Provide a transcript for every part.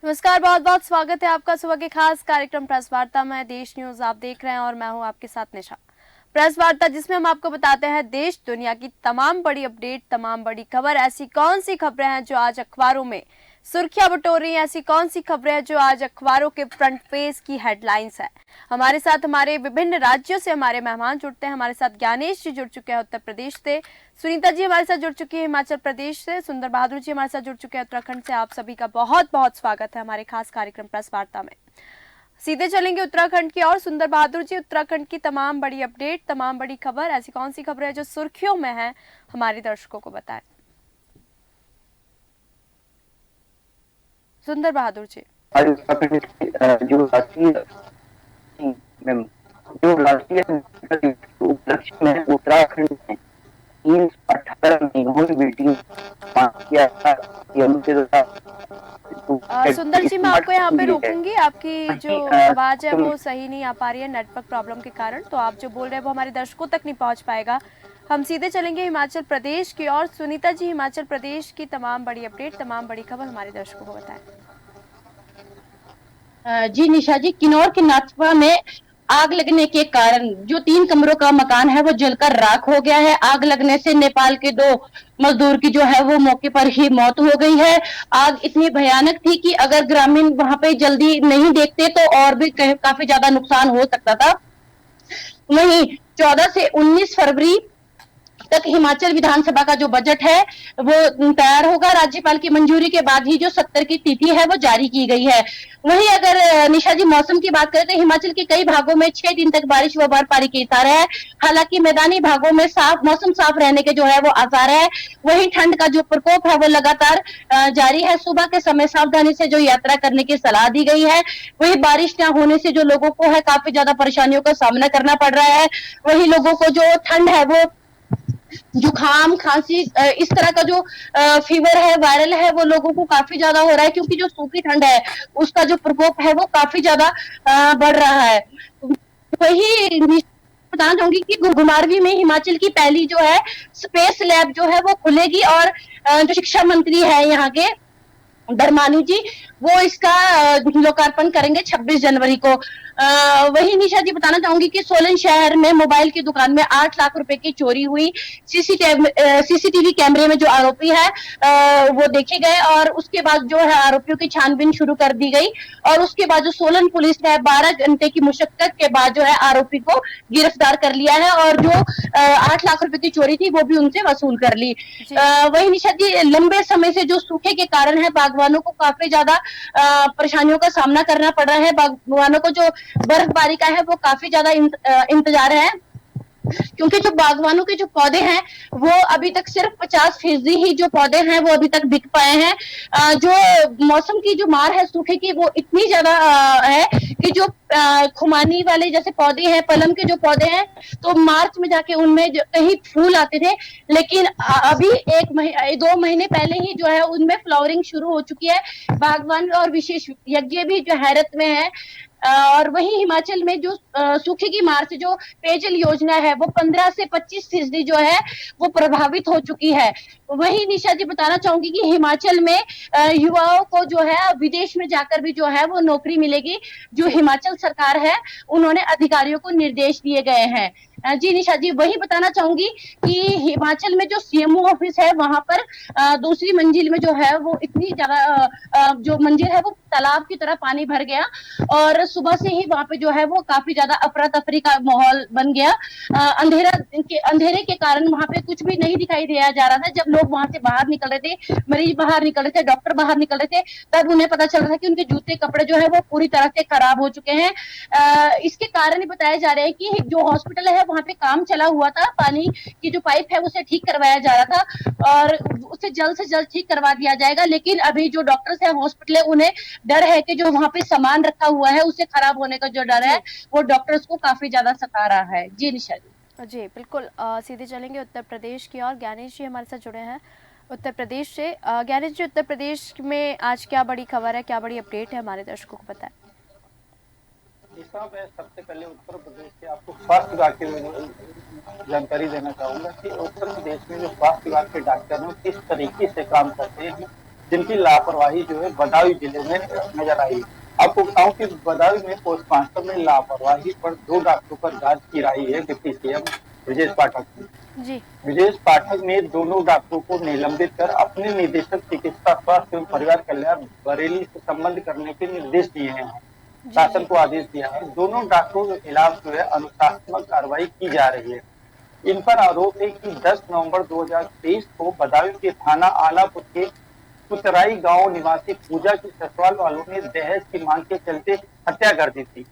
नमस्कार, बहुत बहुत स्वागत है आपका सुबह के खास कार्यक्रम प्रेस वार्ता में। देश न्यूज आप देख रहे हैं और मैं हूं आपके साथ निशा। प्रेस वार्ता जिसमें हम आपको बताते हैं देश दुनिया की तमाम बड़ी अपडेट, तमाम बड़ी खबर। ऐसी कौन सी खबरें हैं जो आज अखबारों में सुर्खियां बटोर रही हैं, ऐसी कौन सी खबरें हैं जो आज अखबारों के फ्रंट पेज की हेडलाइंस है। हमारे साथ हमारे विभिन्न राज्यों से हमारे मेहमान जुड़ते हैं। हमारे साथ ज्ञानेश जी जुड़ चुके हैं उत्तर प्रदेश से, सुनीता जी हमारे साथ जुड़ चुकी है हिमाचल प्रदेश से, सुंदर बहादुर जी हमारे साथ जुड़ चुके हैं उत्तराखंड से। आप सभी का बहुत बहुत स्वागत है हमारे खास कार्यक्रम प्रेस वार्ता में। सीधे चलेंगे उत्तराखंड की और सुंदर बहादुर जी, उत्तराखंड की तमाम बड़ी अपडेट, तमाम बड़ी खबर, ऐसी कौन सी खबर है जो सुर्खियों में है, हमारे दर्शकों को बताएं। सुंदर बहादुर जी। जो राष्ट्रीय जो राष्ट्रीय उपलक्ष्य में उत्तराखंड में 318 मेगावाट बिल्डिंग किया सुंदर जी, मैं आपको यहाँ पे रोकूंगी। आपकी जो आवाज है वो सही नहीं आ पा रही है नेटवर्क प्रॉब्लम के कारण, तो आप जो बोल रहे हैं वो हमारे दर्शकों तक नहीं पहुंच पाएगा। हम सीधे चलेंगे हिमाचल प्रदेश की और सुनीता जी हिमाचल प्रदेश की तमाम बड़ी अपडेट, तमाम बड़ी खबर हमारे दर्शकों को बताएं। जी निशा जी, किन्नौर के नाथपा में आग लगने के कारण जो 3 कमरों का मकान है वो जलकर राख हो गया है। आग लगने से नेपाल के 2 मजदूर की जो है वो मौके पर ही मौत हो गई है। आग इतनी भयानक थी कि अगर ग्रामीण वहां पे जल्दी नहीं देखते तो और भी काफी ज्यादा नुकसान हो सकता था। वहीं 14 से 19 फरवरी तक हिमाचल विधानसभा का जो बजट है वो तैयार होगा। राज्यपाल की मंजूरी के बाद ही जो 70 की तिथि है वो जारी की गई है। वहीं अगर निशा जी मौसम की बात करें तो हिमाचल के कई भागों में 6 दिन तक बारिश व बर्फबारी के आसार है। हालांकि मैदानी भागों में मौसम साफ रहने के जो है वो आसार है। वहीं ठंड का जो प्रकोप है वो लगातार जारी है। सुबह के समय सावधानी से जो यात्रा करने की सलाह दी गई है। वही बारिश न होने से जो लोगों को है काफी ज्यादा परेशानियों का सामना करना पड़ रहा है। वही लोगों को जो ठंड है वो जुकाम, खांसी, इस तरह का जो फीवर है, वायरल है, वो लोगों को काफी ज्यादा हो रहा है क्योंकि जो सूखी ठंड है उसका जो प्रकोप है वो काफी ज्यादा बढ़ रहा है। वही बताना चाहूंगी कि घुमारवीं में हिमाचल की पहली जो है स्पेस लैब जो है वो खुलेगी और जो शिक्षा मंत्री है यहाँ के धर्मानी जी वो इसका लोकार्पण करेंगे 26 जनवरी को। वही निशा जी बताना चाहूंगी कि सोलन शहर में मोबाइल की दुकान में 8 लाख रुपए की चोरी हुई। सीसीटीवी कैमरे में जो आरोपी है वो देखे गए और उसके बाद जो है आरोपियों की छानबीन शुरू कर दी गई और उसके बाद जो सोलन पुलिस ने 12 घंटे की मुशक्कत के बाद जो है आरोपी को गिरफ्तार कर लिया है और जो 8 लाख रुपए की चोरी थी वो भी उनसे वसूल कर ली। वही निशा जी लंबे समय से जो सूखे के कारण है बागवानों को काफी ज्यादा परेशानियों का सामना करना पड़ रहा है। बागवानों को जो बर्फबारी का है वो काफी ज्यादा इंतजार है क्योंकि जो बागवानों के जो पौधे हैं वो अभी तक सिर्फ 50% ही जो पौधे हैं वो अभी तक बिक पाए हैं। जो मौसम की जो मार है सूखे की वो इतनी ज्यादा है कि जो खुमानी वाले जैसे पौधे हैं, पलम के जो पौधे हैं तो मार्च में जाके उनमें कहीं फूल आते थे, लेकिन अभी 2 महीने पहले ही जो है उनमें फ्लावरिंग शुरू हो चुकी है। बागवान और विशेषज्ञ भी जो हैरत में है। और वहीं हिमाचल में जो सूखे की मार से जो पेयजल योजना है वो 15 से 25% जो है वो प्रभावित हो चुकी है। वही निशा जी बताना चाहूंगी कि हिमाचल में युवाओं को जो है विदेश में जाकर भी जो है वो नौकरी मिलेगी। जो हिमाचल सरकार है उन्होंने अधिकारियों को निर्देश दिए गए हैं। जी निशा जी वही बताना चाहूंगी कि हिमाचल में जो सीएमओ ऑफिस है वहां पर दूसरी मंजिल में जो है वो इतनी ज्यादा जो मंजिल है वो तालाब की तरह पानी भर गया और सुबह से ही वहां पे जो है वो काफी ज्यादा अफरा तफरी का माहौल बन गया। अंधेरे के कारण वहां पे कुछ भी नहीं दिखाई दिया जा रहा था। जब लोग वहां से बाहर निकल रहे थे, मरीज बाहर निकल रहे थे, डॉक्टर बाहर निकल रहे थे, तब उन्हें पता चल रहा था कि उनके जूते कपड़े जो है वो पूरी तरह से खराब हो चुके हैं। इसके कारण बताया जा रहा है कि जो हॉस्पिटल है वहां पे काम चला हुआ था, पानी की जो पाइप है उसे ठीक करवाया जा रहा था और उसे जल्द से जल्द ठीक करवा दिया जाएगा। लेकिन अभी जो डॉक्टर्स है हॉस्पिटल है उन्हें डर है कि जो वहां पे सामान रखा हुआ है उसे खराब होने का जो डर है वो डॉक्टर्स को काफी ज्यादा सता रहा है। जी निशा जी बिल्कुल। सीधे चलेंगे उत्तर प्रदेश की और ज्ञानेश जी हमारे साथ जुड़े हैं उत्तर प्रदेश से। ज्ञानेश जी, उत्तर प्रदेश में आज क्या बड़ी खबर है, क्या बड़ी अपडेट है, हमारे दर्शकों को बताएं। मैं सबसे पहले उत्तर प्रदेश के आपको स्वास्थ्य विभाग की जानकारी देना चाहूंगा कि उत्तर प्रदेश में जो स्वास्थ्य विभाग के डॉक्टर हैं किस तरीके से काम करते हैं। जिनकी लापरवाही जो है बदायूं जिले में नजर आई। आपको बताऊं कि बदायूं में पोस्टमास्टर में लापरवाही पर 2 डॉक्टरों पर जांच की राई है डिप्टी सीएम ब्रजेश पाठक ने। जी ब्रजेश पाठक ने दोनों डॉक्टरों को निलंबित कर अपने निदेशक चिकित्सा स्वास्थ्य एवं परिवार कल्याण बरेली से संबंध करने के निर्देश दिए हैं। जी शासन जी को आदेश दिया है। दोनों डॉक्टरों के खिलाफ जो है अनुशासनात्मक कार्रवाई की जा रही है। इन पर आरोप है कि 10 नवंबर 2023 को बदायूं के थाना आलापुर के पुतराई गांव निवासी पूजा की ससुराल वालों ने दहेज की मांग के चलते हत्या कर दी थी।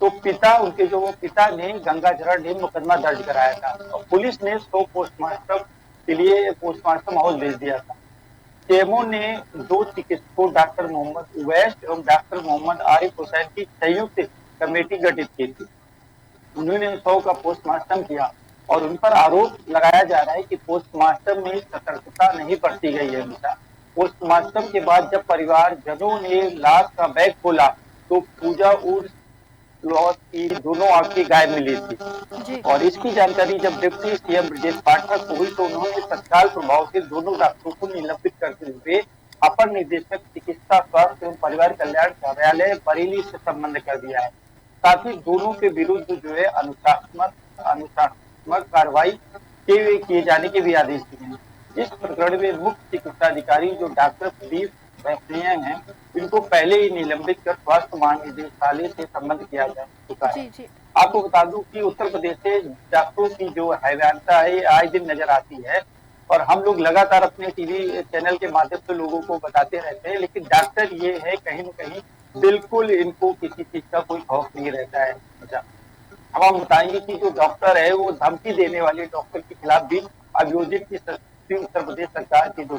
तो उनके जो पिता ने गंगाझरण में मुकदमा दर्ज कराया था और पुलिस ने शव पोस्टमार्टम के लिए पोस्टमार्टम हाउस भेज दिया था। सीएमओ ने 2 चिकित्सकों डॉक्टर मोहम्मद उवैस एवं डॉक्टर मोहम्मद आरिफ हुसैन की संयुक्त कमेटी गठित की थी। उन्होंने शव का पोस्टमार्टम किया और उन पर आरोप लगाया जा रहा है कि पोस्टमार्टम में सतर्कता नहीं बरती गई है। पोस्टमार्टम के बाद जब परिवारजनों ने लाश का बैग खोला तो पूजा उर्फ लॉस की दोनों आंखें गायब मिली थी। जी और इसकी जानकारी जब डिप्टी सीएम ब्रजेश पाठक को हुई तो उन्होंने तत्काल प्रभाव से दोनों डॉक्टरों को निलंबित करते हुए अपर निदेशक चिकित्सा स्वास्थ्य एवं परिवार कल्याण कार्यालय बरेली से संबंध कर दिया है। साथ ही दोनों के विरुद्ध जो है अनुशासनात्मक कार्रवाई किए जाने के भी आदेश दिए हैं। इस प्रकरण में मुख्य चिकित्सा अधिकारी जो डॉक्टर प्रदीप वैष्णिया हैं, इनको पहले ही निलंबित कर स्वास्थ्य महानिदेशालय से संबंध किया जा चुका है। जी जी आपको बता दूं कि उत्तर प्रदेश से डॉक्टरों की जो हैवानता है ये आए दिन नजर आती है और हम लोग लगातार अपने टीवी चैनल के माध्यम से लोगों को बताते रहते हैं, लेकिन डॉक्टर ये है कहीं न कहीं बिल्कुल इनको किसी चीज का कोई खौफ नहीं रहता है। अब हम बताएंगे कि जो डॉक्टर है वो धमकी देने वाले डॉक्टर के खिलाफ भी अभियोजित की उत्तर प्रदेश सरकार की जो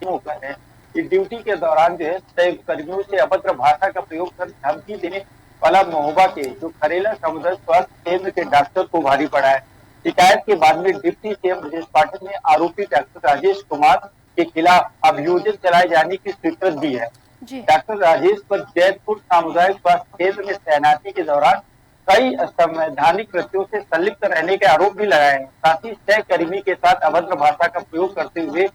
होकर है कि ड्यूटी के दौरान जो है सहयोग कर्मियों से अभद्र भाषा का प्रयोग कर धमकी देने वाला महोबा के जो खरेला समुदाय स्वास्थ्य केंद्र के डॉक्टर को भारी पड़ा है। शिकायत के बाद में डिप्टी सीएम ब्रजेश पाठक ने आरोपी डॉक्टर राजेश कुमार के खिलाफ अभियोजन चलाए जाने की स्वीकृति दी है। जी डॉक्टर राजेश पर जैतपुर सामुदायिक स्वास्थ्य केंद्र में तैनाती के दौरान कई असंवैधानिक कृत्यों से संलिप्त रहने के आरोप भी लगाए हैं। साथ ही सहकर्मी के साथ अभद्र भाषा का प्रयोग करते हुए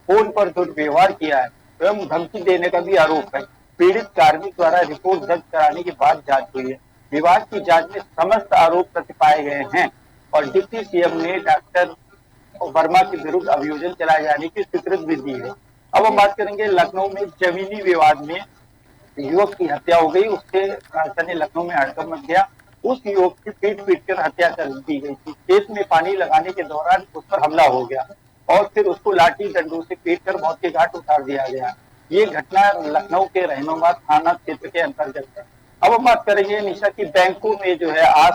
फोन पर दुर्व्यवहार किया है एवं धमकी देने का भी आरोप है। पीड़ित कार्मिक द्वारा रिपोर्ट दर्ज कराने के बाद जांच हुई है। विभाग की जांच में समस्त आरोप सत्य पाए गए हैं और डिप्टी सीएम ने डॉक्टर वर्मा के विरुद्ध अभियोजन चलाए जाने की स्वीकृति भी दी है। अब हम बात करेंगे लखनऊ में जमीनी विवाद में युवक की हत्या हो गई। उससे राजधानी लखनऊ में हड़कंप मच गया। उस युवक की पीट कर हत्या कर दी गई थी। खेत में पानी लगाने के दौरान उस पर हमला हो गया और फिर उसको लाठी डंडों से पीट कर मौत के घाट उतार दिया गया। ये घटना लखनऊ के रहनुमा थाना क्षेत्र के अंतर्गत है। अब हम बात करेंगे निशा की बैंकों में जो है आज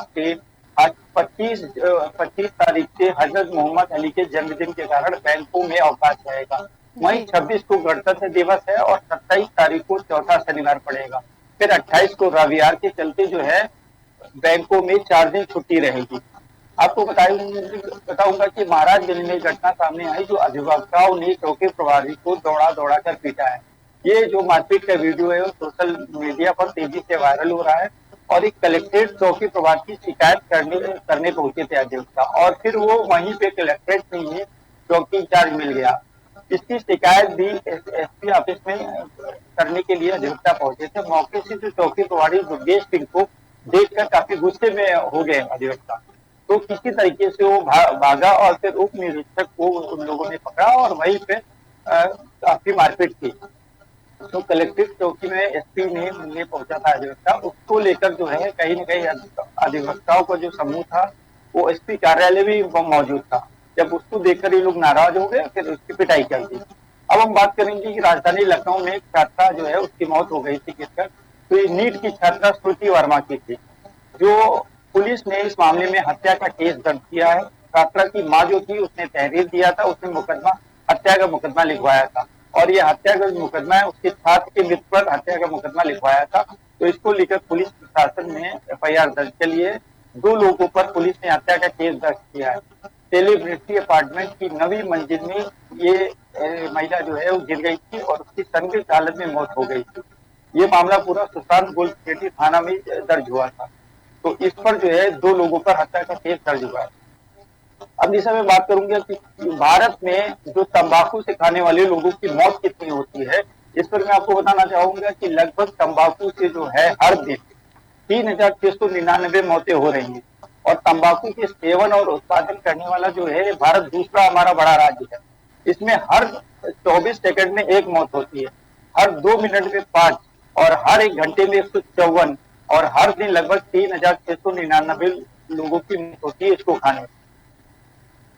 25 तारीख से हजरत मोहम्मद अली के जन्मदिन के कारण बैंकों में अवकाश रहेगा। वहीं 26 को गणतंत्र दिवस है और 27 तारीख को चौथा शनिवार पड़ेगा। फिर 28 को रविवार के चलते जो है बैंकों में 4 दिन छुट्टी रहेगी। आपको बताऊंगा कि महाराजगंज में घटना सामने आई जो अधिवक्ताओं ने चौकी प्रभारी को दौड़ा कर पीटा है। ये जो मारपीट का वीडियो है वो सोशल मीडिया पर तेजी से वायरल हो रहा है और एक कलेक्ट्रेट चौकी प्रभारी की शिकायत करने पहुंचे थे अधिवक्ता और फिर वो वहीं पे कलेक्ट्रेट में ही चौकी इंचार्ज मिल गया। इसकी शिकायत भी एसपी ऑफिस में करने के लिए अधिवक्ता पहुंचे थे। मौके से जो चौकी प्रभारी दुर्गेश सिंह को देखकर काफी गुस्से में हो गए अधिवक्ता, तो किसी तरीके से वो भागा और फिर उप निरीक्षक को उन लोगों ने पकड़ा और वहीं पे काफी मारपीट की। तो कलेक्ट्रेट चौकी में एसपी ने मिलने पहुंचा था अधिवक्ता, उसको लेकर जो है कहीं न कहीं अधिवक्ताओं का जो समूह था वो एसपी कार्यालय भी मौजूद था। जब उसको देखकर ये लोग नाराज हो गए फिर उसकी पिटाई कर दी। अब हम बात करेंगे कि राजधानी लखनऊ में एक छात्रा जो है उसकी मौत हो गई थी किसकर, तो ये नीट की छात्रा श्रुति वर्मा की थी। जो पुलिस ने इस मामले में हत्या का केस दर्ज किया है। छात्रा की मां जो थी उसने तहरीर दिया था, उसने हत्या का मुकदमा लिखवाया था और ये हत्या का मुकदमा है उसके छात्र के मृत्यु पर हत्या का मुकदमा लिखवाया था। तो इसको लेकर पुलिस प्रशासन ने एफआईआर दर्ज के लिए 2 लोगों पर पुलिस ने हत्या का केस दर्ज किया है। सेलिब्रिटी अपार्टमेंट की 9वीं मंजिल में ये महिला जो है वो गिर गई थी और उसकी संदिग्ध हालत में मौत हो गई थी। ये मामला पूरा सुशांत गोल्ड थाना में दर्ज हुआ था। तो इस पर जो है 2 लोगों पर हत्या का केस दर्ज हुआ है। अब निशा मैं बात करूंगा कि भारत में जो तंबाकू से खाने वाले लोगों की मौत कितनी होती है, इस पर मैं आपको बताना चाहूंगा कि लगभग तंबाकू से जो है हर दिन 3,699 मौतें हो रही हैं। और तंबाकू के सेवन और उत्पादन करने वाला जो है भारत दूसरा हमारा बड़ा राज्य है। इसमें हर 24 सेकंड में एक मौत होती है, हर 2 मिनट में 5 और हर 1 घंटे में 154 और हर दिन लगभग 3,699 लोगों की मौत होती है इसको खाने में।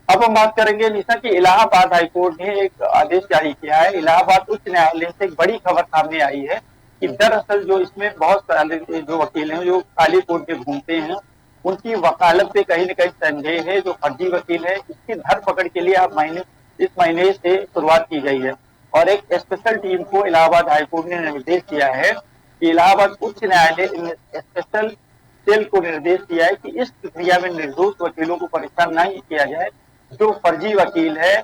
अब हम बात करेंगे निशा की इलाहाबाद हाईकोर्ट ने एक आदेश जारी किया है। इलाहाबाद उच्च न्यायालय से एक बड़ी खबर सामने आई है कि दरअसल जो इसमें बहुत सारे जो वकील हैं जो काली कोर्ट में घूमते हैं, उनकी वकालत पे कहीं न कहीं संदेह है। जो फर्जी वकील है इसकी धरपकड़ के लिए अब इस महीने से शुरुआत की गई है और एक स्पेशल टीम को इलाहाबाद हाईकोर्ट ने निर्देश दिया है कि इलाहाबाद उच्च न्यायालय स्पेशल सेल को निर्देश दिया है कि इस प्रक्रिया में निर्दोष वकीलों को परेशान नहीं किया जाए। जो फर्जी वकील है,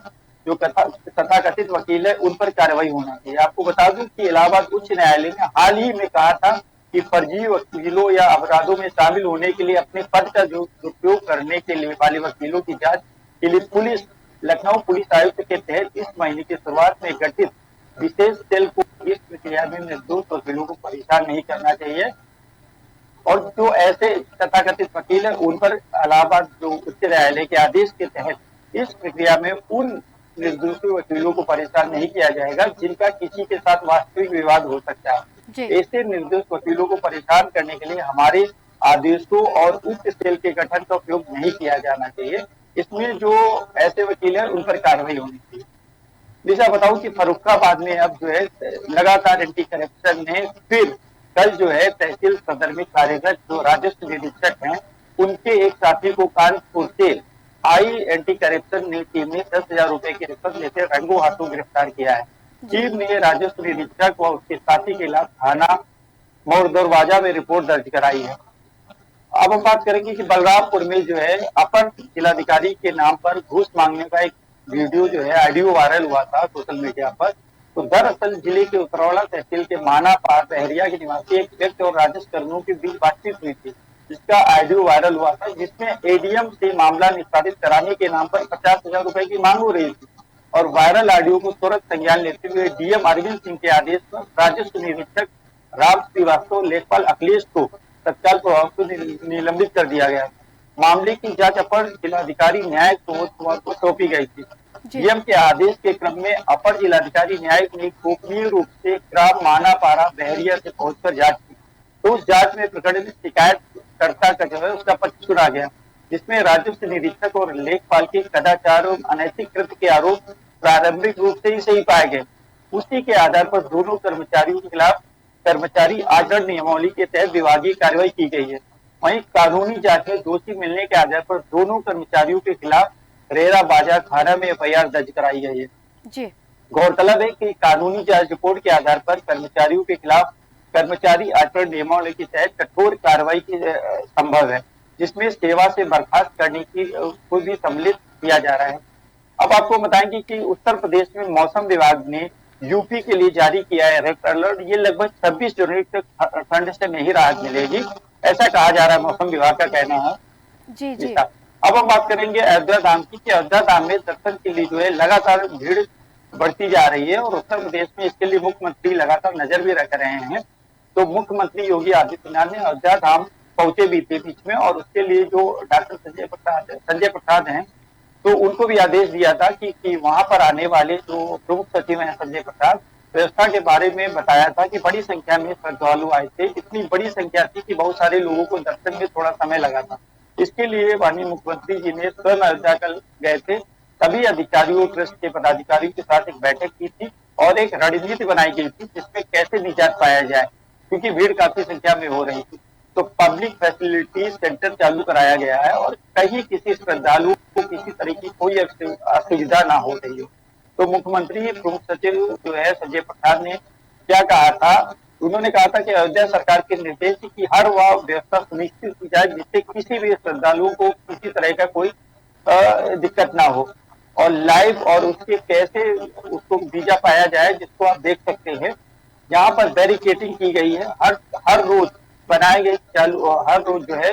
जो तथाकथित वकील है, उन पर कार्रवाई होना चाहिए। आपको बता दूं कि इलाहाबाद उच्च न्यायालय ने हाल ही में कहा था कि फर्जी वकीलों या अपराधों में शामिल होने के लिए अपने पद का जो उपयोग करने के लिए वाले वकीलों की जांच के लिए लखनऊ पुलिस आयुक्त के तहत इस महीने की शुरुआत में गठित विशेष सेल को इस प्रक्रिया में निर्दोष वकीलों को परेशान नहीं करना चाहिए। और जो ऐसे तथाकथित वकील है उन पर इलाहाबाद जो उच्च न्यायालय के आदेश के तहत इस प्रक्रिया में उन निर्दोषी वकीलों को परेशान नहीं किया जाएगा जिनका किसी के साथ वास्तविक विवाद हो सकता है। ऐसे निर्दोष वकीलों को परेशान करने के लिए हमारे आदेशों और उच्च सेल के गठन का उपयोग नहीं किया जाना चाहिए। इसमें जो ऐसे वकील हैं उन पर कार्रवाई होनी चाहिए। दिशा बताऊं कि फर्रुखाबाद में अब जो है लगातार एंटी करप्शन ने फिर कल जो है तहसील सदर में कार्यरत जो राजस्व निरीक्षक हैं उनके एक साथी को कानपुर से आई एंटी करप्शन टीम ने 10,000 रुपए की रिश्वत लेते रंगों हाथों गिरफ्तार किया है। टीम ने राजस्व निरीक्षक व उसके साथी के खिलाफ थाना मोड़ दरवाजा में रिपोर्ट दर्ज कराई है। अब हम बात करेंगे कि बलरामपुर में जो है अपर जिलाधिकारी के नाम पर घूस मांगने का एक वीडियो जो है ऑडियो वायरल हुआ था सोशल मीडिया पर। तो दरअसल जिले के उतरौला तहसील के माना पार बहरिया के निवासी एक व्यक्ति और राजस्व कर्मियों के बीच बातचीत हुई थी जिसका ऑडियो वायरल हुआ था, जिसमें एडीएम से मामला निस्तारित कराने के नाम पर 50,000 रुपए की मांग हो रही थी। और वायरल ऑडियो को तुरंत संज्ञान लेते हुए डीएम अरविंद सिंह के आदेश पर राजस्व निरीक्षक राम श्रीवास्तव लेखपाल अखिलेश को तत्काल प्रभाव से निलंबित कर दिया गया। मामले की जांच अपर जिलाधिकारी न्यायिक प्रमोद कुमार को सौंपी गई थी। डीएम के आदेश के क्रम में अपर जिलाधिकारी न्यायिक ने गोपनीय रूप से ग्राम मानापारा बहरिया से पहुंचकर जांच की। तो उस जांच में प्रकरण शिकायतकर्ता का जो है उसका पक्ष सुना गया, जिसमें राजस्व निरीक्षक और लेखपाल के कदाचार और अनैतिक कृत्य के आरोप प्रारंभिक रूप से ही सही पाए गए। उसी के आधार पर दोनों कर्मचारियों के खिलाफ कर्मचारी आचरण नियमावली के तहत विभागीय कार्रवाई की गई है। वहीं कानूनी जांच में दोषी मिलने के आधार पर दोनों कर्मचारियों के खिलाफ रेरा बाजार थाना में एफआईआर दर्ज कराई गई है। जी गौरतलब है कि कानूनी जांच रिपोर्ट के आधार पर कर्मचारियों के खिलाफ कर्मचारी आचरण नियमावली के तहत कठोर कार्रवाई की संभव है, जिसमें सेवा से बर्खास्त करने की को भी सम्मिलित किया जा रहा है। अब आपको बताएंगे कि उत्तर प्रदेश में मौसम विभाग ने यूपी के लिए जारी किया है रेड अलर्ट। ये लगभग 26 जनवरी तक ठंड से नहीं राहत मिलेगी, ऐसा कहा जा रहा है, मौसम विभाग का कहना है। जी। अब हम बात करेंगे अयोध्या धाम की कि अयोध्या धाम में दर्शन के लिए जो है लगातार भीड़ बढ़ती जा रही है और उत्तर प्रदेश में इसके लिए मुख्यमंत्री लगातार नजर भी रख रहे हैं। तो मुख्यमंत्री योगी आदित्यनाथ ने अयोध्या धाम पहुंचे भी थे बीच में और उसके लिए जो डॉक्टर संजय प्रसाद हैं तो उनको भी आदेश दिया था कि वहां पर आने वाले जो प्रमुख सचिव हैं संजय प्रसाद, व्यवस्था के बारे में बताया था कि बड़ी संख्या में श्रद्धालु आए थे। इतनी बड़ी संख्या थी कि बहुत सारे लोगों को दर्शन में थोड़ा समय लगा था। इसके लिए माननीय मुख्यमंत्री जी ने स्वयं अयोध्या कल गए थे, सभी अधिकारियों ट्रस्ट के पदाधिकारियों के साथ एक बैठक की थी और एक रणनीति बनाई गई थी जिसमें कैसे निजात पाया जाए, क्योंकि भीड़ काफी संख्या में हो रही थी। तो पब्लिक फैसिलिटी सेंटर चालू कराया गया है और कहीं किसी श्रद्धालु को किसी तरह की कोई असुविधा ना हो रही हो। तो मुख्यमंत्री प्रमुख सचिव जो है संजय प्रसाद ने क्या कहा था, उन्होंने कहा था कि अयोध्या सरकार के निर्देश की हर वह व्यवस्था सुनिश्चित की जाए जिससे किसी भी श्रद्धालुओं को किसी तरह का कोई दिक्कत ना हो और लाइव और उसके कैसे उसको वीजा पाया जाए, जिसको आप देख सकते हैं यहाँ पर बैरिकेटिंग की गई है। हर रोज बनाए गए हर रोज जो है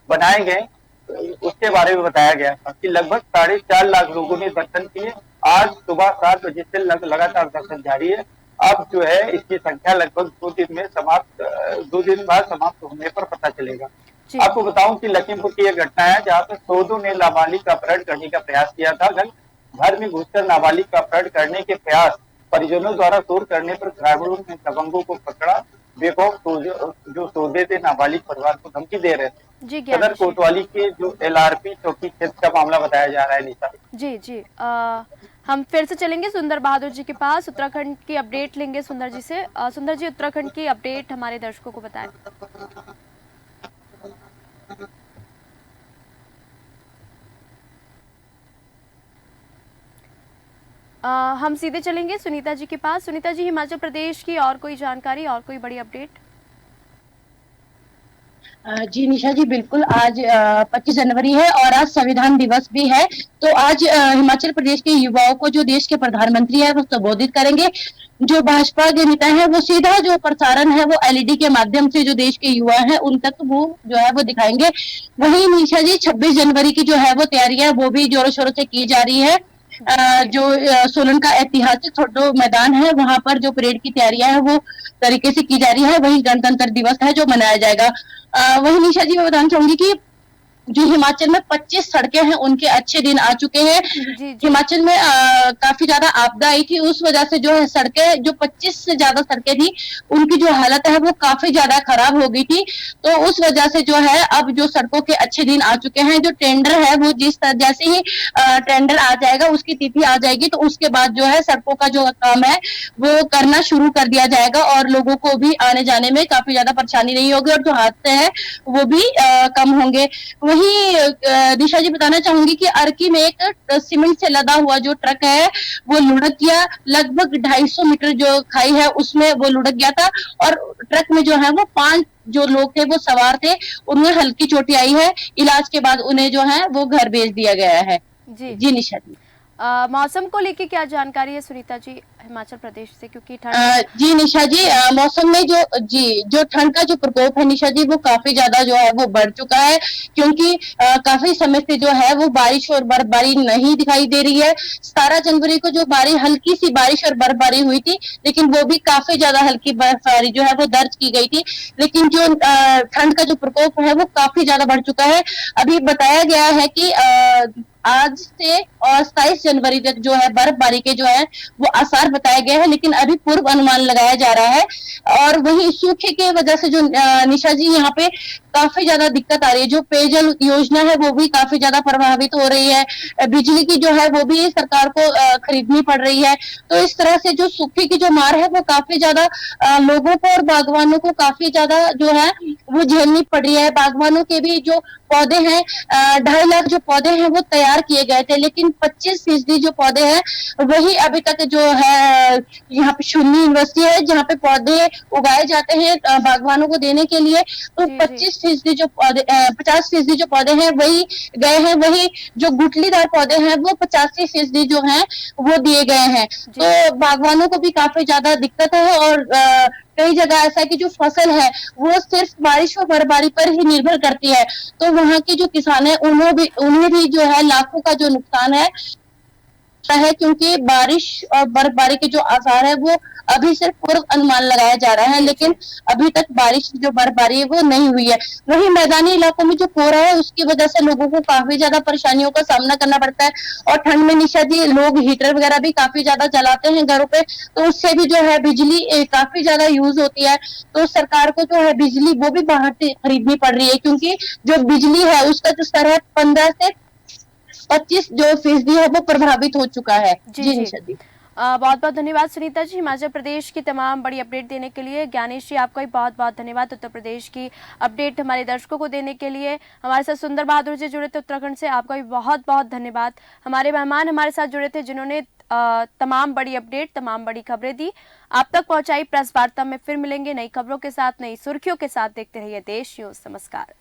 बनाए गए उसके बारे में बताया गया था कि लगभग 4.5 लाख लोगों ने दर्शन किए। आज सुबह 7 बजे से लगातार दर्शन जारी है। अब जो है इसकी संख्या लगभग 2 दिन बाद समाप्त होने पर पता चलेगा। आपको बताऊं कि लखीमपुर की यह घटना है जहां पर सोदों ने नाबालिग का अपहरण करने का प्रयास किया था। घर में घुसकर नाबालिग का अपहरण करने के प्रयास परिजनों द्वारा तोड़ करने पर ग्रामीणों ने दबंगों को पकड़ा। बेखौफ जो सौदे थे नाबालिग परिवार को धमकी दे रहे थे। सदर कोतवाली के जो LRP चौकी क्षेत्र का मामला बताया जा रहा है। निशा जी हम फिर से चलेंगे सुंदर बहादुर जी के पास, उत्तराखंड की अपडेट लेंगे सुंदर जी से। सुंदर जी, उत्तराखंड की अपडेट हमारे दर्शकों को बताएं। हम सीधे चलेंगे सुनीता जी के पास। सुनीता जी, हिमाचल प्रदेश की और कोई जानकारी, और कोई बड़ी अपडेट? जी निशा जी, बिल्कुल। आज 25 जनवरी है और आज संविधान दिवस भी है। तो आज हिमाचल प्रदेश के युवाओं को जो देश के प्रधानमंत्री है वो संबोधित करेंगे। जो भाजपा के नेता है वो सीधा जो प्रसारण है वो LED के माध्यम से जो देश के युवा है उन तक वो जो है वो दिखाएंगे। वहीं निशा जी, 26 जनवरी की जो है वो तैयारियां वो भी जोरों शोरों से की जा रही है। जो सोलन का ऐतिहासिक छोटो मैदान है वहां पर जो परेड की तैयारियां है वो तरीके से की जा रही है। वही गणतंत्र दिवस है जो मनाया जाएगा। वही निशा जी, मैं बताना चाहूंगी कि जो हिमाचल में 25 सड़कें हैं उनके अच्छे दिन आ चुके हैं। हिमाचल में काफी ज्यादा आपदा आई थी, उस वजह से जो है सड़कें, जो 25 से ज्यादा सड़कें थी उनकी जो हालत है वो काफी ज्यादा खराब हो गई थी। तो उस वजह से जो है अब जो सड़कों के अच्छे दिन आ चुके हैं। जो टेंडर है वो जैसे ही टेंडर आ जाएगा, उसकी तिथि आ जाएगी, तो उसके बाद जो है सड़कों का जो काम है वो करना शुरू कर दिया जाएगा और लोगों को भी आने जाने में काफी ज्यादा परेशानी नहीं होगी और जो हादसे हैं वो भी कम होंगे। वही दिशा जी, बताना चाहूंगी कि अर्की में एक सीमेंट से लदा हुआ जो ट्रक है वो लुढ़क गया। लगभग 250 मीटर जो खाई है उसमें वो लुढ़क गया था और ट्रक में जो है वो 5 जो लोग थे वो सवार थे। उन्हें हल्की चोटें आई है। इलाज के बाद उन्हें जो है वो घर भेज दिया गया है। जी निशा जी, मौसम को लेके क्या जानकारी है सुनीता जी हिमाचल प्रदेश से, क्योंकि जी निशा जी, मौसम में जो ठंड का जो प्रकोप है निशा जी वो काफी ज्यादा जो है वो बढ़ चुका है, क्योंकि काफी समय से जो है वो बारिश और बर्फबारी नहीं दिखाई दे रही है। 17 जनवरी को जो हल्की सी बारिश और बर्फबारी हुई थी, लेकिन वो भी काफी ज्यादा हल्की बर्फबारी जो है वो दर्ज की गई थी। लेकिन जो ठंड का जो प्रकोप है वो काफी ज्यादा बढ़ चुका है। अभी बताया गया है कि आज से और 27 जनवरी तक जो है बर्फबारी के जो है वो आसार बताए गए हैं, लेकिन अभी पूर्व अनुमान लगाया जा रहा है। और वही सूखे के वजह से जो निशा जी यहाँ पे काफी ज्यादा दिक्कत आ रही है। जो पेयजल योजना है वो भी काफी ज्यादा प्रभावित हो रही है। बिजली की जो है वो भी सरकार को खरीदनी पड़ रही है। तो इस तरह से जो सूखे की जो मार है वो काफी ज्यादा लोगों को और बागवानों को काफी ज्यादा जो है वो झेलनी पड़ रही है। बागवानों के भी जो पौधे हैं 2.5 लाख जो पौधे हैं वो तैयार किए गए थे, लेकिन 25% जो पौधे हैं वही अभी तक जो है यहाँ पे शून्य यूनिवर्सिटी है जहाँ पे पौधे उगाए जाते हैं बागवानों को देने के लिए। तो 25% जो पौधे 50% जो पौधे हैं वही गए हैं। वही जो गुठलीदार पौधे हैं वो 85% जो हैं वो दिए गए हैं। तो बागवानों को भी काफी ज्यादा दिक्कत है और कई जगह ऐसा है कि जो फसल है वो सिर्फ बारिश और बर्फबारी पर ही निर्भर करती है। तो वहाँ के जो किसान है उन्हें भी जो है लाखों का जो नुकसान है, क्योंकि बारिश और बर्फबारी के जो आसार है वो अभी सिर्फ पूर्व अनुमान लगाया जा रहा है, लेकिन अभी तक बारिश जो बर्फबारी है वो नहीं हुई है। वहीं मैदानी इलाकों में जो कोहरा है उसकी वजह से लोगों को काफी ज्यादा परेशानियों का सामना करना पड़ता है। और ठंड में निशा जी लोग हीटर वगैरह भी काफी ज्यादा चलाते हैं घरों पे, तो उससे भी जो है बिजली काफी ज्यादा यूज होती है। तो सरकार को जो है बिजली वो भी बाहर से खरीदनी पड़ रही है, क्योंकि जो बिजली है उसका जो स्तर है 15 से 25 जो फीसदी है वो प्रभावित हो चुका है। जी निशा जी, बहुत बहुत धन्यवाद सुनीता जी हिमाचल प्रदेश की तमाम बड़ी अपडेट देने के लिए। ज्ञानेश जी, आपका भी बहुत बहुत धन्यवाद उत्तर प्रदेश की अपडेट हमारे दर्शकों को देने के लिए। हमारे साथ सुंदर बहादुर जी जुड़े थे उत्तराखंड से, आपका भी बहुत बहुत धन्यवाद। हमारे मेहमान हमारे साथ जुड़े थे जिन्होंने तमाम बड़ी अपडेट, तमाम बड़ी खबरें दी, आप तक पहुंचाई। प्रेस वार्ता में फिर मिलेंगे नई खबरों के साथ, नई सुर्खियों के साथ। देखते रहिए देश न्यूज। नमस्कार।